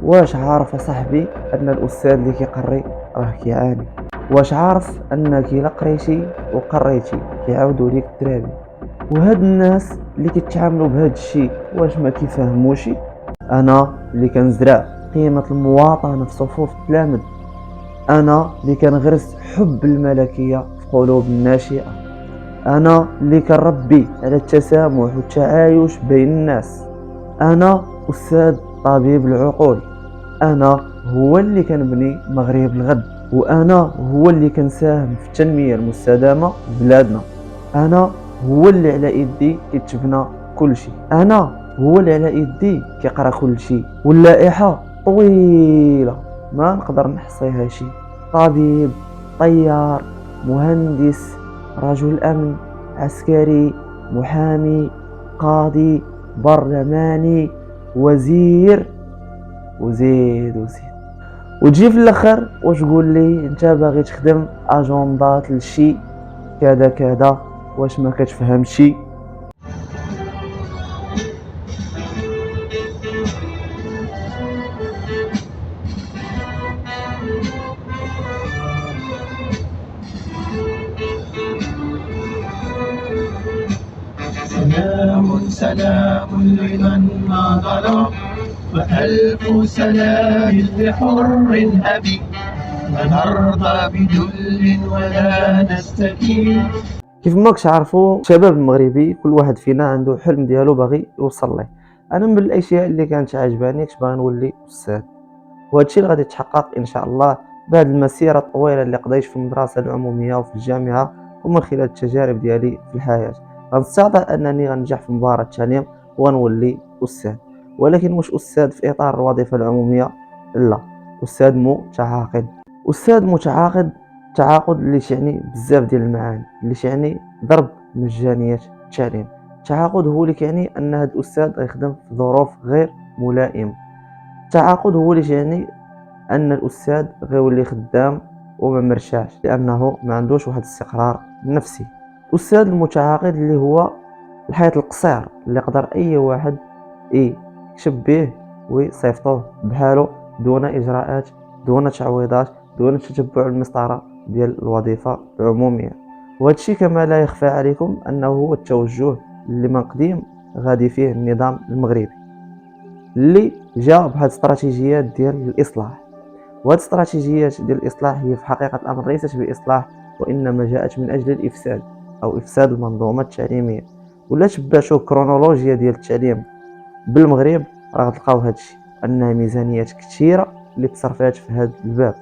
واش عارف اصاحبي ان الاستاذ اللي كيقري راه كيعاني؟ واش عارف انك الا قريتي وقريتي كيعاودوا ليك الدراري؟ وهاد الناس اللي كيتعاملوا بهاد الشيء واش ما كيفهموش؟ انا اللي كنزرع قيمه المواطنه في صفوف التلاميذ، انا اللي كنغرس حب الملكيه في قلوب الناشئه، انا اللي كنربي على التسامح والتعايش بين الناس، انا استاذ طبيب العقول، انا هو اللي كنبني مغرب الغد، وانا هو اللي كنساهم في التنميه المستدامه بلادنا، انا هو اللي على يدي كيتبنى كل شيء، انا هو اللي على يدي كيقرا كل شيء. واللائحه طويله ما نقدر نحصيها شيء: طبيب، طيار، مهندس، رجل امن، عسكري، محامي، قاضي، برلماني، وزير، وزيد وزيد. وتجي في الاخر وتقول لي انت باغي تخدم اجندات لشي كذا كذا، واش ما كتفهم شي؟ سلام سلام لمن ما ظلم، وألف سلام لحر أبي، لا نرضى بذل ولا نستكين. كيف ماكش عارفوا الشباب المغربي كل واحد فينا عنده حلم ديالو باغي يوصل ليه. انا من الاشياء اللي كانت عجباني كنت باغي نولي استاذ، وهذا الشيء اللي غادي يتحقق ان شاء الله بعد المسيره الطويله اللي قضيت في المدرسه العموميه وفي الجامعه ومن خلال التجارب ديالي في الحياه. غنستطيع انني غنجح في مباراه التعليم وغنولي استاذ، ولكن واش استاذ في اطار الوظيفه العموميه؟ لا، استاذ متعاقد. استاذ متعاقد، تعاقد اللي تعني بزاف ديال المعاني، اللي تعني ضرب مجانيه التعليم. التعاقد هو اللي كيعني ان هذا الاستاذ غيخدم في ظروف غير ملائمه. التعاقد هو اللي يعني ان الاستاذ غيولي خدام وما مرتاحش لانه ما عندوش واحد الاستقرار نفسي. الاستاذ المتعاقد اللي هو الحياة القصير اللي يقدر اي واحد يكشب به ويصيفطوه بحاله دون اجراءات، دون تعويضات، دون تتبع المسطره ديال الوظيفه العموميه. وهذا الشيء كما لا يخفى عليكم انه هو التوجه اللي من قديم غادي فيه النظام المغربي، اللي جا بهاد الاستراتيجيات ديال الاصلاح. وهاد الاستراتيجيات ديال الاصلاح هي في حقيقه الامر ليست باصلاح، وانما جاءت من اجل الافساد او افساد المنظومه التعليميه. ولا تبعتوا كرونولوجيا ديال التعليم بالمغرب راه تلقاو هادشي، ان ميزانيات كثيره اللي تصرفات في هاد الباب،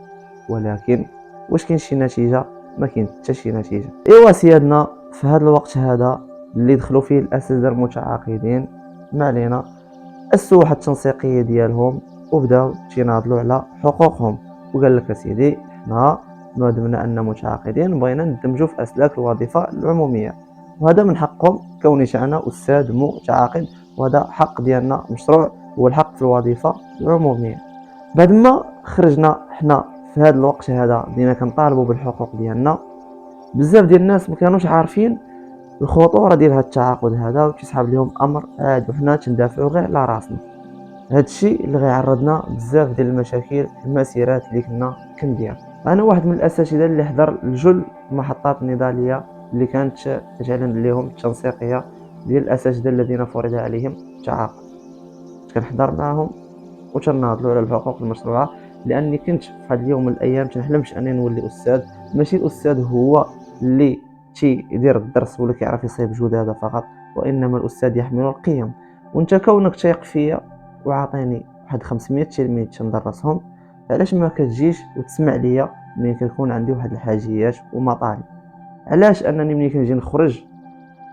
ولكن واش كاين شي نتيجه؟ ما كاين حتى شي نتيجه. ايوا سيادنا، في هذا الوقت هذا اللي دخلوا فيه الاساتذه المتعاقدين، ما علينا، اسسوا واحد التنسيقيه ديالهم وبداو تيناضلوا على حقوقهم. وقال لك اسيدي حنا ما دمنا ان متعاقدين بغينا ندمجوا في اسلاك الوظيفه العموميه، وهذا من حقهم كوني انا استاذ متعاقد، وهذا حق ديالنا مشروع، هو الحق في الوظيفه العموميه. بعد ما خرجنا حنا في هذا الوقت هذا بدينا كنطالبوا بالحقوق ديالنا، بزاف ديال الناس ما كانوش عارفين الخطوره ديال هذا التعاقد هذا، وكيسحاب لهم امر عاد وحنا تندافعوا غير على راسنا. هذا الشيء اللي غيعرضنا بزاف ديال المشاكل في المسيرات اللي كنا كندير. انا واحد من الاساتذه اللي حضر لجل المحطات النضاليه اللي كانت تعلن لهم التنسيقيه ديال الاساتذه الذين فرض عليهم التعاقد، كنحضر معهم وتناضلوا على الحقوق المشروعه، لاني كنت في هذا اليوم من الايام تنحلمش اني نولي استاذ. ماشي الاستاذ هو اللي يدير الدرس ولا كيعرف يصيب جداده فقط، وانما الاستاذ يحمل القيم. وانت كونك تيق فيا وعطيني واحد 500 تلميذ تندرسهم، علاش ما كتجيش وتسمع ليا ملي كيكون عندي واحد الحاجيات ومطالب؟ علاش انني ملي كنجي نخرج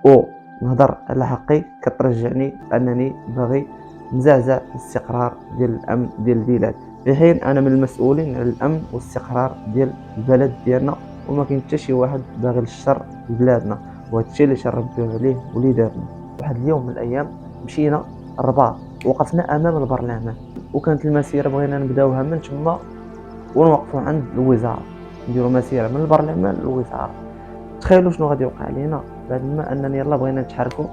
ونهضر على حقي كترجعني انني باغي نزعزع الاستقرار ديال الامن ديال البلاد، في حين انا من المسؤولين على الامن والاستقرار ديال البلد ديالنا، وما كاين حتى شي واحد باغي الشر لبلادنا. وهذا الشيء اللي تنربيو عليه وليداتنا. واحد اليوم من الايام مشينا الرباط، وقفنا امام البرلمان، وكانت المسيره بغينا نبداوها من تما ونوقفوا عند الوزاره، نديروا مسيره من البرلمان للوزاره. تخيلوا شنو غادي يوقع علينا بعد ما اننا يلا بغينا نتحركوا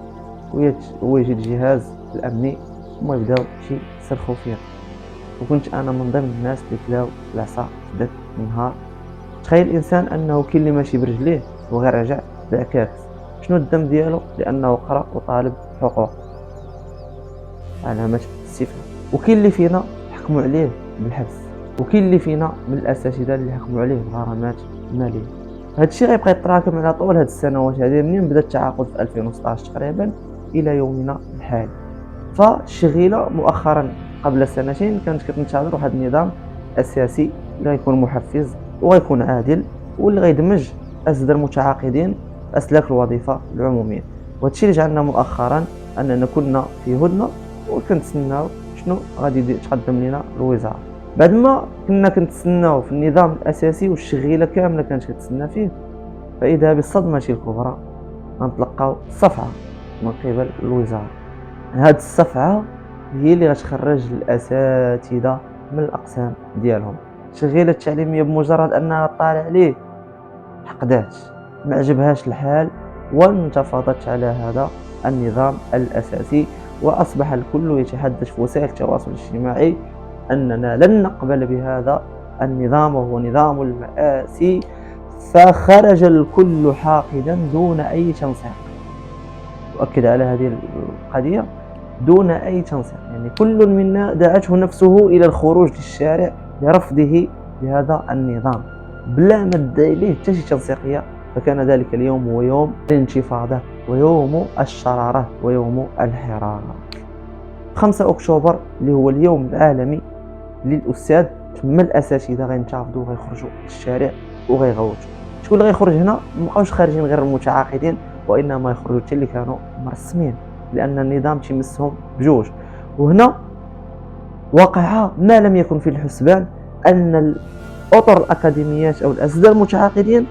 ويجي الجهاز الامني وما يبداو شي يسلخوا فينا. وكنت أنا من ضمن الناس اللي كلاو العصا في ذاك النهار. تخيل الإنسان أنه كاين اللي ماشي برجليه وغير رجع بعكاكس. شنو الذنب ديالو؟ لأنه قرا وطالب حقوق، علامة استفهام. وكاين اللي فينا حكموا عليه بالحبس، وكاين اللي فينا من الأساتذة اللي حكموا عليه بغرامات مالية. هذا الشيء غيبقى يتراكم على طول هاد السنوات هذه منين بدا التعاقد في 2016 تقريبا إلى يومنا الحالي. فالشغيلة مؤخرا قبل سنتين كانت كتنتظر واحد النظام أساسي اللي غيكون محفز وغيكون عادل واللي غيدمج أسد المتعاقدين أسلاك الوظيفة العمومية. وهادشي اللي جعلنا مؤخرا أننا كنا في هدنة وكنتسناو شنو غادي تقدم لنا الوزارة. بعد ما كنا كنتسناو في النظام الأساسي والشغيلة كاملة كانت كتسنى فيه، فإذا بالصدمة الكبرى غنتلقاو صفعة من قبل الوزارة. هاد الصفعة هي اللي غتخرج الأساتذة من الأقسام ديالهم. الشغيلة التعليمية بمجرد أنها طالع عليه حقدات، ما عجبهاش الحال وانتفضت على هذا النظام الأساسي، وأصبح الكل يتحدث في وسائل التواصل الاجتماعي أننا لن نقبل بهذا النظام وهو نظام المآسي. فخرج الكل حاقدا دون أي تنسيق. أؤكد على هذه القضية، دون أي تنسيق، يعني كل منا دعته نفسه إلى الخروج للشارع لرفضه لهذا النظام بلا ما ادعي له حتى شي تنسيقية. فكان ذلك اليوم هو يوم الانتفاضة ويوم الشرارة ويوم الحرارة. 5 أكتوبر اللي هو اليوم العالمي للأستاذ، تما الأساتذة غينتفضوا وغيخرجوا للشارع وغيغوتوا. شكون اللي غيخرج هنا؟ مابقاوش خارجين غير المتعاقدين، وإنما يخرجوا حتى اللي كانوا مرسمين، لأن النظام تيمسهم بجوج. وهنا وقع ما لم يكن في الحسبان، أن الأطر الأكاديميات أو الأساتذة المتعاقدين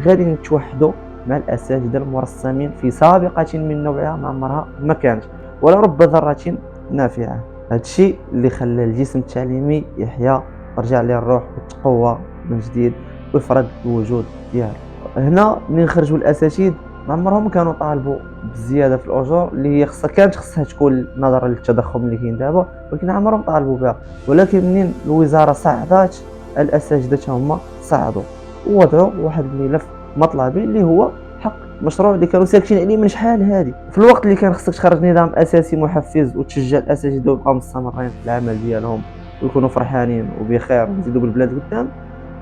غادي يتوحدوا مع الأساتذة المرسمين في سابقة من نوعها ما عمرها ما كانت ولا رب ذرة نافعة. هذا الشيء اللي خلى الجسم التعليمي يحيا، ترجع ليه الروح وتقوى من جديد ويفرض الوجود ديالو. هنا ملي خرجوا الأساتذة ما عمرهم كانوا طالبوا بالزياده في الاجور اللي هي خصها تكون نظرا للتضخم اللي كاين دابا، ولكن عمرهم طالبوا بها. ولكن منين الوزاره صعدات، الاساتذه هما صعدوا ووضعوا واحد الملف مطلبي اللي هو حق مشروع اللي كانوا ساكتين عليه من شحال هذه. في الوقت اللي كان خصك تخرج نظام اساسي محفز وتشجع الاساتذه يبقاو مستمرين في العمل ديالهم ويكونوا فرحانين وبخير ويزيدوا بالبلاد قدام،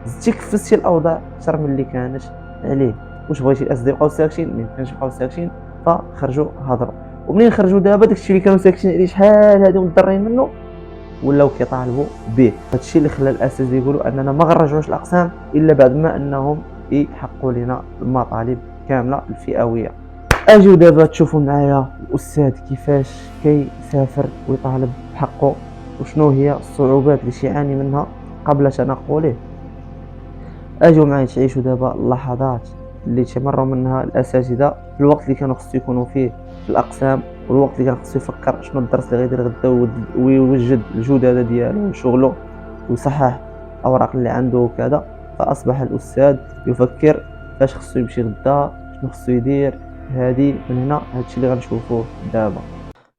زدتي كفستي الاوضاع اكثر من اللي كانت عليه. واش بغيتي الاسد يبقاو ساكتين؟ ما يمكنش يبقاو ساكتين، فخرجوا هضروا. ومنين خرجوا دابا داكشي اللي كانوا ساكتين عليه شحال هادي ومضرين منه ولاو كيطالبوا به. هادشي اللي خلى الاساتذه يقولوا اننا ما غنرجعوش الاقسام الا بعد ما انهم يحققوا لنا المطالب كامله الفئويه. اجيو دابا تشوفوا معايا الاستاذ كيفاش كيسافر ويطالب بحقه وشنو هي الصعوبات اللي يعاني منها قبل تنقله. اجيو معايا تعيشوا دابا اللحظات اللي تمروا منها الاساتذه في الوقت اللي كانوا خصو يكونوا فيه في الاقسام، والوقت اللي كان خصو يفكر شنو الدرس اللي غيدير غدا ويوجد الجدده ديالو وشغله ويصحح الاوراق اللي عنده وكذا. فاصبح الاستاذ يفكر فاش خصو يمشي غدا، شنو خصو يدير. هذه من هنا هادشي اللي غنشوفوه دابا.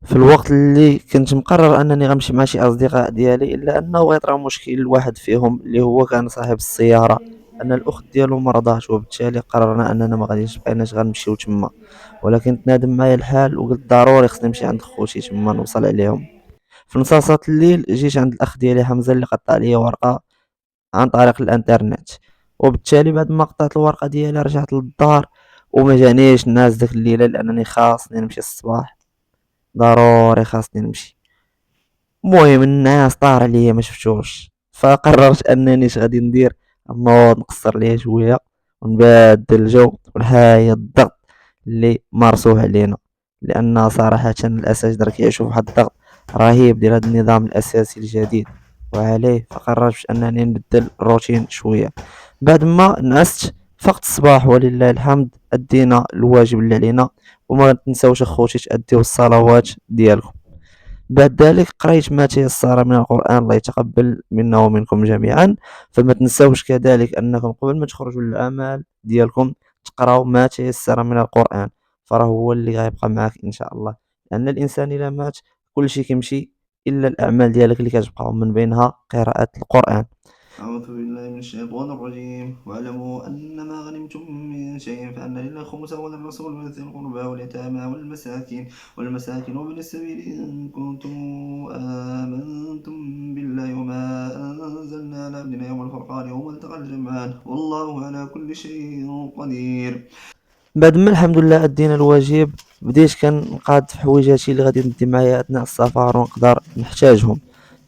في الوقت اللي كنت مقرر انني غنمشي مع شي اصدقاء ديالي، الا انه غيطرا مشكل واحد فيهم اللي هو كان صاحب السياره، ان الاخت ديالو مرضات، وبالتالي قررنا اننا ما غاديش بقيناش غنمشيو تما. ولكن تنادم معايا الحال وقلت ضروري خصني نمشي عند خوتي تما نوصل عليهم. في نصاصات الليل جيت عند الاخ ديالي حمزه اللي قطع لي ورقه عن طريق الانترنت، وبالتالي بعد ما قطعت الورقه ديالي رجعت للدار وما جانيش الناس ديك الليله لانني خاصني نمشي الصباح، ضروري خاصني نمشي. المهم الناس طار عليا ما شفتوش، فقررت انني اش غادي ندير، نوض نقصر ليا شويه ونبدل الجو ونحايد الضغط اللي مارسوه علينا، لان صراحه الاساتذه راه كيعيشوا فواحد الضغط رهيب ديال هذا النظام الاساسي الجديد وعليه. فقررت انني نبدل الروتين شويه. بعد ما نعست فقت الصباح ولله الحمد ادينا الواجب اللي علينا، وما تنساوش اخوتي تاديو الصلوات ديالكم. بعد ذلك قريت ما تيسر من القرآن، الله يتقبل منا ومنكم جميعا. فما تنساوش كذلك أنكم قبل ما تخرجوا للأعمال ديالكم تقراو ما تيسر من القرآن، فراه هو اللي غيبقى معك إن شاء الله. لأن الإنسان إذا مات كل شيء كيمشي الا الاعمال ديالك اللي كتبقاو من بينها قراءة القرآن. أعوذ بالله من الشيطان الرجيم. واعلموا أن ما غنمتم من شيء فأن لله خمسه وللرسول ولذي القربى واليتامى والمساكين وابن السبيل إن كنتم آمنتم بالله وما أنزلنا على عبدنا يوم الفرقان يوم التقى الجمعان والله على كل شيء قدير. بعد ما الحمد لله ادينا الواجب، بديت كنقاد في حويجاتي اللي غادي ندي معايا اثناء السفر ونقدر نحتاجهم.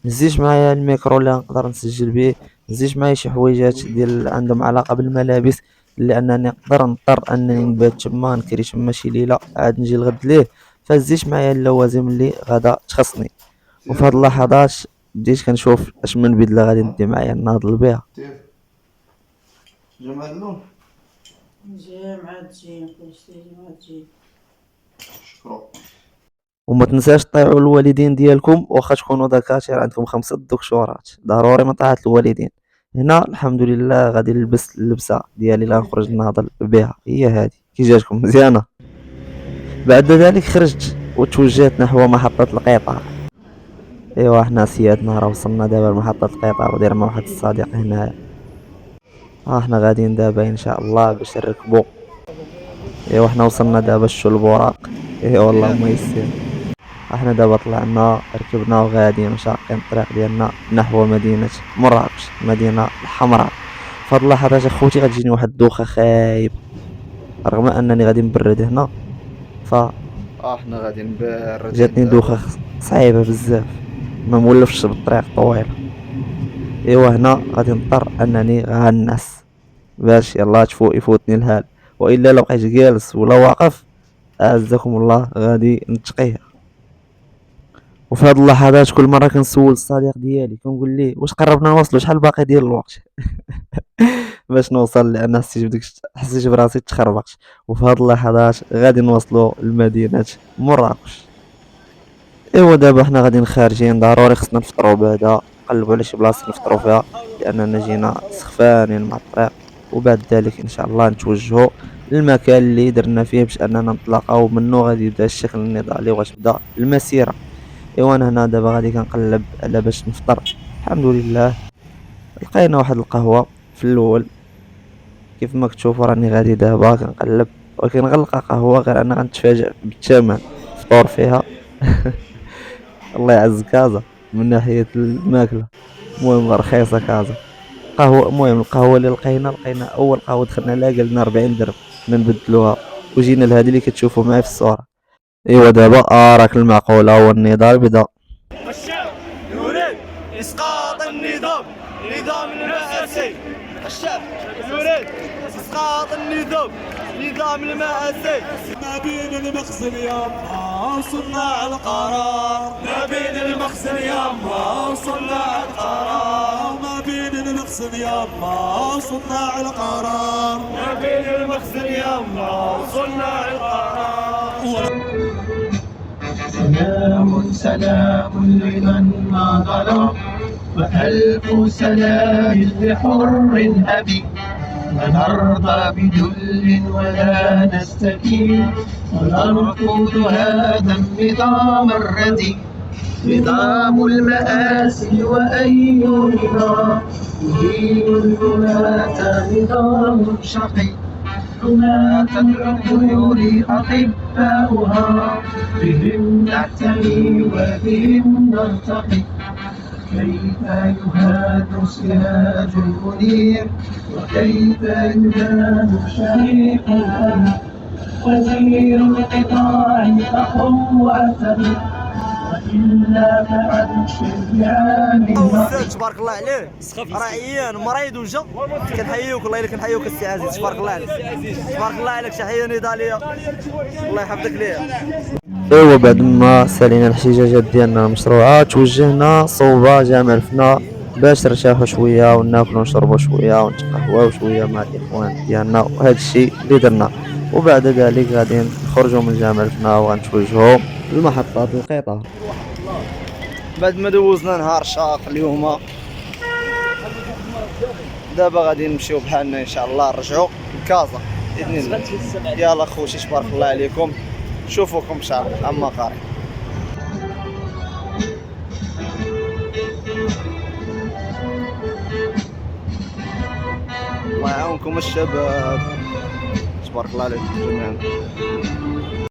نزيت معايا الميكرو اللي نقدر نسجل به، نزيت معايا شي حويجات ديال عندهم علاقه بالملابس، لانني نضطر انني نبات تما نكري تما شي ليله عاد نجي الغد ليه. فزيت معايا اللوازم اللي غادا تخصني. وفي هاد اللحظات بديت كنشوف اش من بدله غادي ندي معايا ناضل بها. جمع اللون شكرا. وما تنساش طيعوا الوالدين ديالكم، واخا تكونوا دكاتره عندكم 5 دكتورات ضروري ما طاعت الوالدين. هنا الحمد لله غادي نلبس اللبسه ديالي اللي غنخرج نهضل بها، هي هذه كي جاتكم مزيانه. بعد ذلك خرجت وتوجهت نحو محطه القطار. ايوا حنا سيادنا راه وصلنا دابا لمحطه القطار وداير مع واحد الصديق هنايا. حنا غاديين دابا ان شاء الله باش نركبوا. ايوا حنا وصلنا دابا الشلبوراق. ايوا والله ما يسير. احنا دابا طلعنا ركبنا وغاديين شاقين الطريق ديالنا نحو مدينة مراكش، المدينة الحمراء. فهاد اللحظات اخوتي غتجيني واحد الدوخة خايبة، رغم انني غادي نبرد هنا احنا غادي نبرد. جاتني دوخة صعيبة بزاف، ما مولفش بالطريق طويلة. ايوا هنا غادي نضطر انني غنعس باش يلا يفوتني الحال، والا لو بقيت جالس ولا واقف اعزكم الله غادي نتقيه. وفي هاد اللحظات كل مره كنسول الصديق ديالي كنقول ليه واش قربنا نوصلوا، شحال باقي ديال الوقت باش نوصل، لان حسيت براسي تخربقت. وفي هاد اللحظات غادي نوصلوا لمدينه مراكش. ايوا دابا حنا غاديين خارجين، ضروري خصنا نفطروا بعدا، نقلبوا على شي بلاصه نفطروا فيها لاننا جينا سخفانين مع الطريق. وبعد ذلك ان شاء الله نتوجهوا للمكان اللي درنا فيه باش اننا نطلقوا منه غادي يبدا الشكل النضالي وغتبدا المسيره. ايوا انا هنا دابا غادي كنقلب على باش نفطر. الحمد لله لقينا واحد القهوه في الاول كيف ما كتشوفوا، راني غادي دابا كنقلب ولكن غنلقى قهوه غير انا غنتفاجئ بالثمن فطور فيها الله يعز كازا من ناحيه الماكله. المهم رخيصه كازا قهوه. المهم القهوه اللي لقينا اول قهوه دخلنا لها قالنا 40 درهم نبدلوها، وجينا لهذه اللي كتشوفوا معايا في الصوره. ايوا دابا راك المعقوله والنضال بدا. الشعب يريد إسقاط النظام المآسي. الشعب يريد إسقاط النظام المآسي. ما بين المخزن يما وصلنا القرار، ما بين المخزن يما وصلنا القرار، ما بين المخزن يما وصلنا القرار، ما بين المخزن يما وصلنا القرار. سلام لمن ما ظلم وألف سلام لحر أبي. فنرضى بدل ولا نستكين ونرفض هذا النظام الردي، نظام المآسي وأي نظام يدين الولاة نظام شقي. حماة العقول أطباؤها بهم نعتني وبهم نرتقي. كيف يهاد سراج منير وكيف يهاد شريف الأمل. وزير القطاع أخو وأتبع وإلا فعد شجعان استاذ تبارك الله عليه راه عيان مريض وجا. كنحييوك الله، الا كنحييوك السي عزيز تبارك الله عليك، تبارك الله عليك، تحيه نضاليه الله يحفظك ليها. ايوا بعد ما سالينا الاحتجاجات ديالنا المشروعه توجهنا صوب جامع الفنا باش نرتاحوا شويه وناكلوا ونشربوا شويه ونتقهواو شويه مع الاخوان ديالنا، وهذا الشيء اللي درنا. وبعد ذلك غادي نخرجوا من جامع الفنا وغنتوجهوا لمحطه القطار. بعد ما دوزنا نهار شاق اليوم دابا غادي نمشيو بحالنا ان شاء الله نرجعوا لكازا باذن الله. يلا خوتي تبارك الله عليكم، نشوفوكم ان شاء الله اما قريب. الله يعاونكم الشباب، تبارك الله عليكم جميعا.